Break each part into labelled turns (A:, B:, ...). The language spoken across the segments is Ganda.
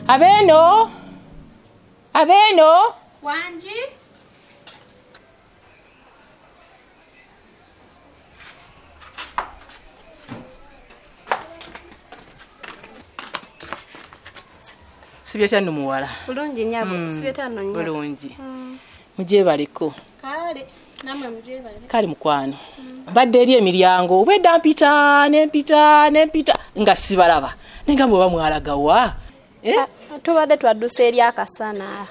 A: Abeno
B: Wanji
A: Sibyetano muwala.
B: Bulungi nyabo sibyetano nyabo.
A: Bulungi. Muje baliko.
B: Kale namwe muje bale.
A: Kali mukwano. Badde eri emiryango obwedda mpita nga sibalaba. Nenga mwe bamwalagawa.
B: Tubadde twadduse eri akasana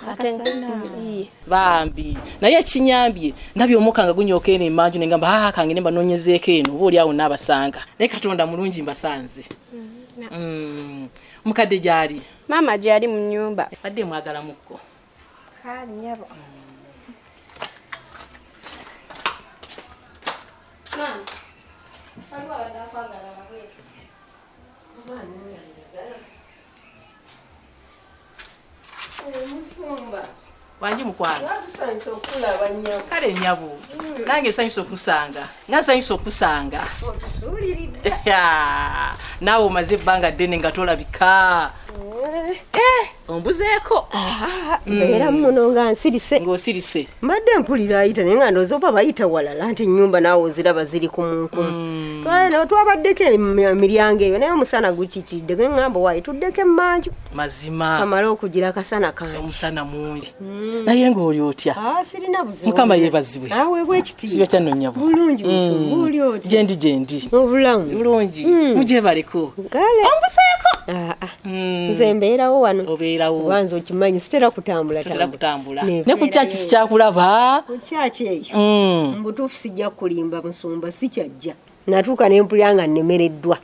A: bambi naye kinyambye nabyo omukanga gunyoka ene emanju nengamba kange nemba nonyezeeko eno oba oli awo n'abasanga naye Katonda mulungi mbasanze. Mukadde gyali
B: mama gyali mu nnyumba
A: badde mwagala mukko
B: kali nyabo mama alwa badakwagala mabwetu Musumba
A: wanji mukwano
B: wakusanyiza okulaba nnyabo
A: kale nnyabo nange nsanyusa okusanga nga nsanyusa okusanga
B: otusuuliridde
A: naawe omaze ebbanga ddene nga tolabika ombuzeeko
C: mbeera muno nga nsirise
A: ng'osirise
C: mbadde mpulira ayita naye nga ndowooza oba bayita walala nti ennyumba naawe oziraba ziri kumunkumu twabaddeko emiryango eyo naye omusana gukikidde geŋŋamba waayi tuddeko emmanju
A: mazima
C: kamale okugira akasana kangi
A: omusana mungi naye ng'oli otya
C: sirina buzibu
A: mukama yeebazibwe
C: aweebwa ekitiibwa
A: sibya kyanno nnyabo
C: bulungi musumba oli otya
A: gyendi
C: obulamu
A: bulungi mujebaleko
C: kale
A: ombuseeko
C: nze mbeerawo wano
A: obeerawo
C: wanza okimanyi sitera kutambula
A: ne ku kyaki sikyakulaba
C: ku kyaki eyo mu butuufu sijja kulimba musumba sikyajja natuuka ne mpulira nga nnemereddwa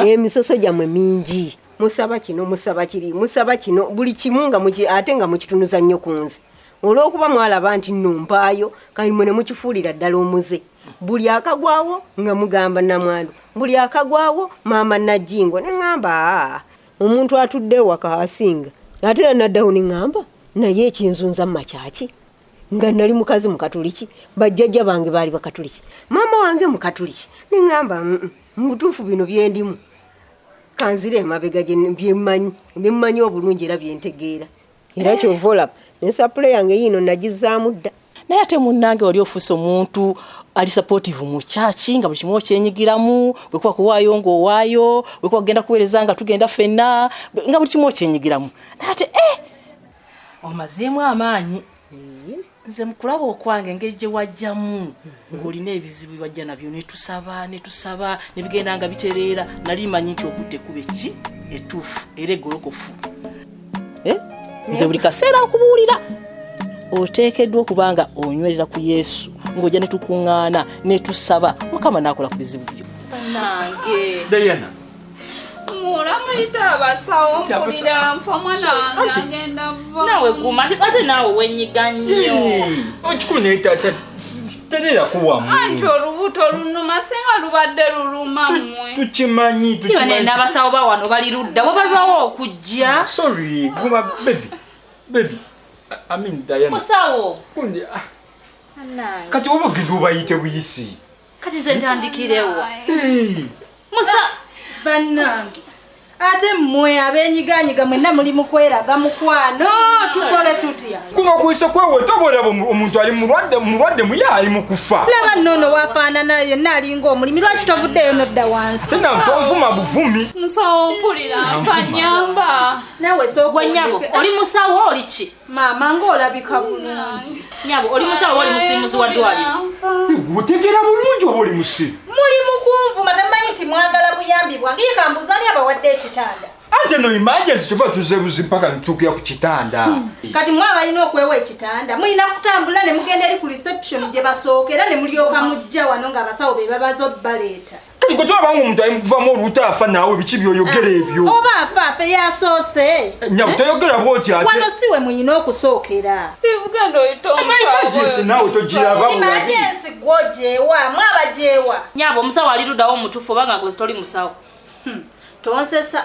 C: emisoso gyammwe mingi musaba kino musaba kiri musaba kino buli kimu nga ate nga mukitunuza nnyo ku nze olw'okuba mwalaba nti nno mpaayo kalimwe ne mukifuulira ddala omuze buli akagwawo nga mugamba namwandu buli akagwawo maama Najingo ne ŋŋamba omuntu atudde ewaka asinga ate era naddawo ne ŋŋamba naye ekinzunza makyaki nga nali mukazi mukatuliki bajjajja bange baali bakatuliki maama wange mukatuliki ne ŋŋamba mu butuufu bino byendimu kanzire emabega byemmanyi obulungi era byentegeera era kyova olaba nensapule yange yiino nagizaamu dda
A: naye ate munnange wali ofuuse omuntu ali supportive mu kyaki nga buli kimu okyenyigiramu bwekuba kuwaayo ng'owaayo bwekuba kugenda kuweereza nga tugenda ffenna nga buli kimu okyenyigiramu naye ate omazeemu amaanyi nze mukulaba okwange engeri gye wajjamu ng'olina ebizibu bajja nabyo netusaba nebigenda nga bitereera nali manyi nti okudde kuba eki ettuufu era eggolokofu nze buli kaseera nkubuulira oteekeddwa okuba nga onywerera ku Yesu ng'ojja ne tukuŋŋaana ne tusaba Mukama n'akola ku bizibu byo.
D: Nange Diana muramuyita abasawo mpulira nfa mwana wange agenda va nawe guma ate naawe wenyiga nnyo
E: okikulu naye terera kuwamu
D: anti olubuto lunuma singa lubadde luluma mmwe
E: tukimanyi
D: n'abasawo ba wano bali ludda wababawo okujja
E: sorry guma baby I mean Diana
D: musawo
E: kati oba ogenda obayite buyisi
D: kati nze ntandikirewo
F: musa bannange ate mmwe abenyiganyiga mwenna muli mu kweraga mukwano tukole tutya
E: kuno kuyisa kweweta obolaba omuntu ali mulwadde muyaali mu kufa
F: laba nnono wafaanana yenna alinga omulimi lwaki tovuddeyo nodda wansi
E: sina ntonvuma buvumi
D: musawo mpulira mpanyamba
F: nawe
D: gwe nyabo oli musawo oli ki
F: maama ng'olabika bulungi
D: nyabo oli musawo oli musimuzi wa ddwaliro
E: otegeera bulungi oba oli musiru
F: muli mukunvuma tamanyi nti mwagala buyambi bwange ye kambuuza ani abawadde ekitanda
E: ate no emergency tuva tuzebuzi mpaka nituukira ku kitanda
F: kati mwaba alina okwewa ekitanda muyina kutambula ne mugenda eri ku reception gye basookera ne mulyoka mujja wano ng'abasawo be babaza obbaleeta
E: kwe twabanga omuntu ali mukuvamu oluuta afa naawe biki byoyogera ebyo
F: oba afe yasoose
E: nyabu toyogera bwoti ate
F: wano si we muyina okusookera
D: sibugenda oyita
E: emergency naawe togiraba
F: emergency gwojeewa mwabajeewa
D: nyabo omusawo ali luddawo omutuufu obanga gwe toli musawo
F: tonsesa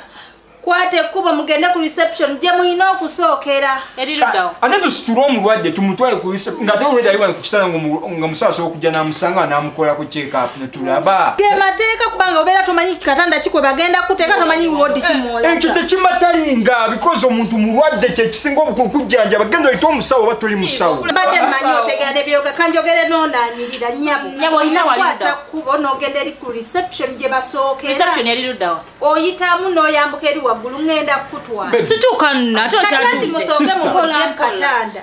F: kwate ekkubo mugende ku reception gye mulina okusookera
D: Erirudawo.
E: Ate tusitula omulwadde tumutwale ku nga tewulira ali wano ku kitanda nga musaasa okujja n'amusanga n'amukola ku check-up ne tulaba.
F: ge mateeka kubanga obeera tomanyi katanda kikwe bagenda kuteeka tomanyi wodi kimwola.
E: Ekyo tekimatalinga because omuntu mulwadde kye kisinga obukulu kujjanja bagenda oyita omusawo oba toli musawo.
F: Badde mmanyi otegeera ne byoga kanjogere n'onaamirira nnyabo
D: olina wali
F: kwata kkubo n'ogenda eri ku reception gye basookera.
D: Reception erirudawo.
F: Oyitamu n'oyambuka eri waggulu ngenda kukutwala.
D: Situka nate
F: Kati musooke mukola katanda.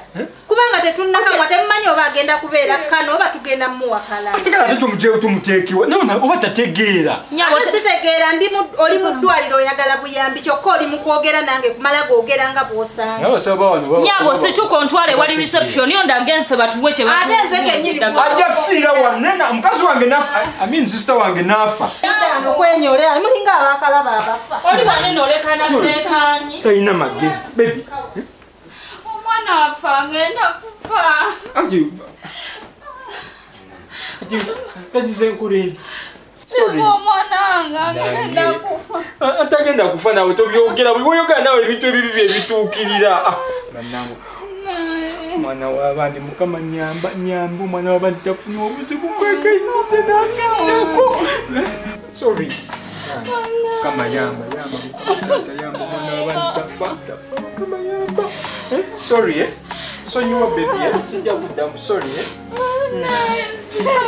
F: Kubanga tetunnakagwa temumanyi oba agenda kubeera kano oba tugenda muwakala.
E: Atekala tumuteekiwa nona oba tategeera.
F: Ate sitegeera oli mu ddwaliro oyagala buyambi kyokka oli mu kwogera nange kumala googera nga bw'osanze.
D: Nyabo situka ontwale wali reception yonda ngenfe batuwe kye batu.
F: Ate nze kenyini
E: Ajja fiira wanena mukazi wange nafa. I mean sister wange nafa.
F: Ano kwenyolera mulinga abakalaba abafa.
D: Oli wanene olekana tekanyi.
E: Tayina magezi baby.
D: Omwana afa ngenda kufa.
E: Kati zenkulendi. Sorry.
D: Omwana ngenda kufa.
E: Atagenda kufa nawe tobyogera buli woyogera nawe ebintu ebibi ebituukirira. Bannangu. Mwana w'abandi mukama nyamba omwana w'abandi tafuna obuzibu bwekayinite n'afirirako. Sorry. Kama yamba omwana w'abandi tafa. Kama yamba. Sorry Sonyiwa baby sijja kuddamu sorry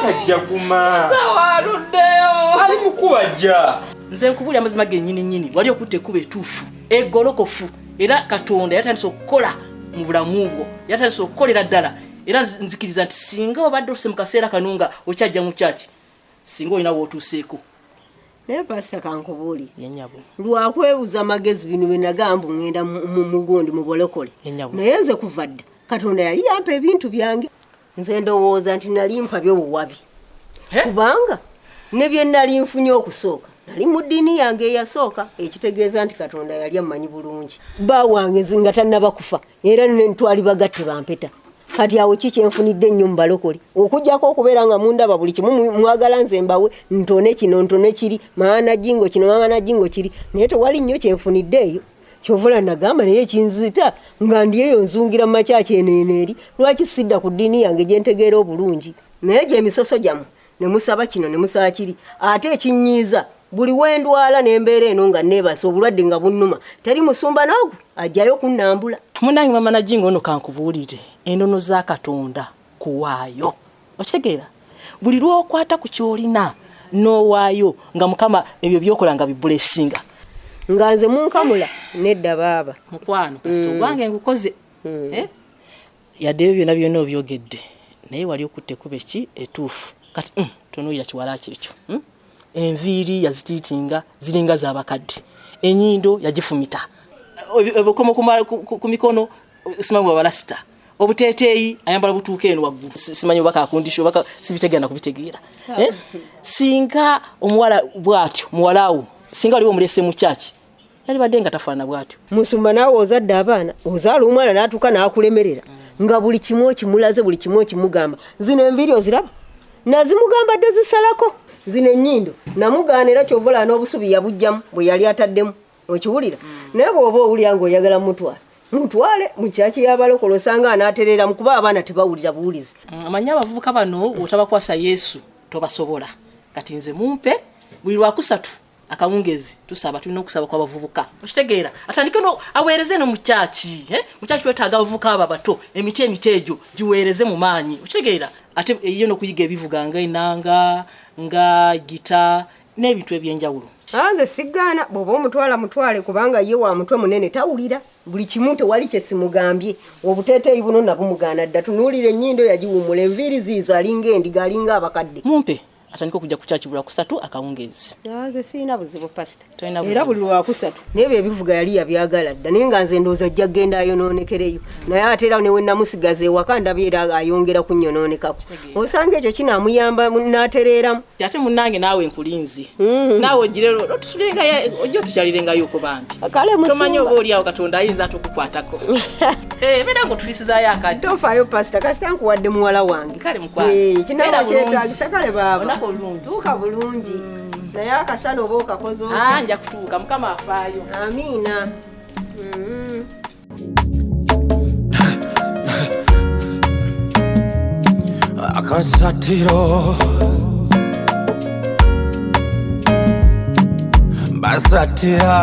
E: tajja kuma.
D: Sawaruddeyo.
E: Ali mukubajja.
A: Nze nkubulya amazima gennyini wali okutte ekkuba etuufu eggolokofu era Katonda yatandise okukola mu bulamu bwo yatandise okukolera ddala era nzikiriza nti singa obadde otuse mu kaseera kano nga okyajja mu kyaki singa olina wootuuseeko.
C: Naye pasita kankubuuli
A: Yennyabo
C: lwakwebuza amagezi bino bye nagamba ngenda mu mugondi mu bolokole naye nze kuva dda Katonda yali yampa ebintu byange nze ndowooza nti nali mpa by'obuwabi kubanga ne bye nali nfunye okusooka nali mu ddiini yange eyasooka ekitegeeza nti Katonda yali amanyi bulungi bba wange nze nga tannaba kufa era ntwali bagatte bampeta kati awo kikyenfunidde ennyo mu balokole okujjako okubeera nga mundaba buli kimu mwagala nze mbawe ntone kino ntone kiri maana jingo kino maana jingo kiri naye tewali nnyo kyenfunidde eyo kyovula nagamba naye kinzita nga ndiyeyo nzungira mu makyaki eneeneeri lwaki sidda ku ddiini yange gye ntegeera obulungi naye gye emisoso gyammwe ne musaba kino ne musaba kiri ate ekinnyiiza buli wendwala n'embeera eno nga neebasa obulwadde nga bunnuma teri musumba naagwe ajjayo kunnambula.
A: Munange mama Najingo ono kankubuulire ennono za Katonda kuwaayo okitegeera buli lwokwata ku kyolina n'owaayo nga Mukama ebyo byokola nga bibulesinga
C: nga nze munkamula nedda baaba
A: mukwano kasito gwange ngukoze yadde ebyo byonna byonna obyogedde naye wali okutte ekkuba eki etuufu kati tonuulira kiwala kyekyo enviiri yazitiitinga ziringa z'abakadde ennyindo yagifumita obukomo ku mikono simanyi wabalasita obuteeteeyi ayambala butuuka eno waggulu simanyi obaka akundisha obaka sibitegenda kubitegeera singa omuwala bw'atyo muwalawo singa waliwo omulese mu kyaki yali badde nga tafaana bw'atyo
C: musumba naawe ozadde abaana ozaala omwana n'atuuka n'akulemerera nga buli kimu okimulaze buli kimu okimugamba zino enviiri oziraba nazimugamba dde zisalako zino ennyindo namugaana era kyovula n'obusubi yabujjamu bwe yali ataddemu okiwulira naye bw'oba owulira ng'oyagala mutwale mu kyaki y'abalokole osanga anaaterera mu kuba abaana tebawulira buwulizi.
A: Amanyi abavubuka bano otabakwasa Yesu tobasobola kati nze mumpe buli lwakusatu akawungezi tusaba tulina okusaba kw'abavubuka okitegeera atandike no aweereze no mu kyaki mu kyaki twetaaga abavubuka abo bato emiti egyo giweereze mu maanyi okitegeera ate iyo n'okuyiga ebivuga nga enanga nga gita n'ebintu ebyenjawulo.
C: Nze sigaana bw'oba omutwale kubanga ye wa mutwe munene tawulira buli kimu tewali kye simugambye obuteeteeyi buno nabumugaana dda tunuulire ennyindo yagiwummula enviiri ziizo alinga endiga alinga abakadde
A: mumpe atandika okujja ku kyaki buli lwakusatu akawungezi.
C: Nze sirina buzibu pasita era buli lwakusatu n'ebyo ebivuga yali yabyagala dda naye nga nze ndowooza ajja kgenda ayonoonekereyo naye ate era ne we namusigaza ewaka ndabyera ayongera kunnyonoonekako osanga ekyo kinaamuyamba n'atereeramu
A: ate munnange naawe nkulinzi naawe ogirero otusulenga ojja otukyalirengayo okuba nti tomanyi oba oliawo Katonda ayinza ate okukwatako beera ng'otufisizaayo akadde
C: tofaayo pasita kasita nkuwadde muwala wange
A: kale mukwano
C: kinaaba kyetaagisa kale baaba
A: olungi
C: tuuka bulungi. naye akasana oba okakoze
A: nja kutuuka mukama afaayo.
C: Amiina.
G: Akasatiro basatira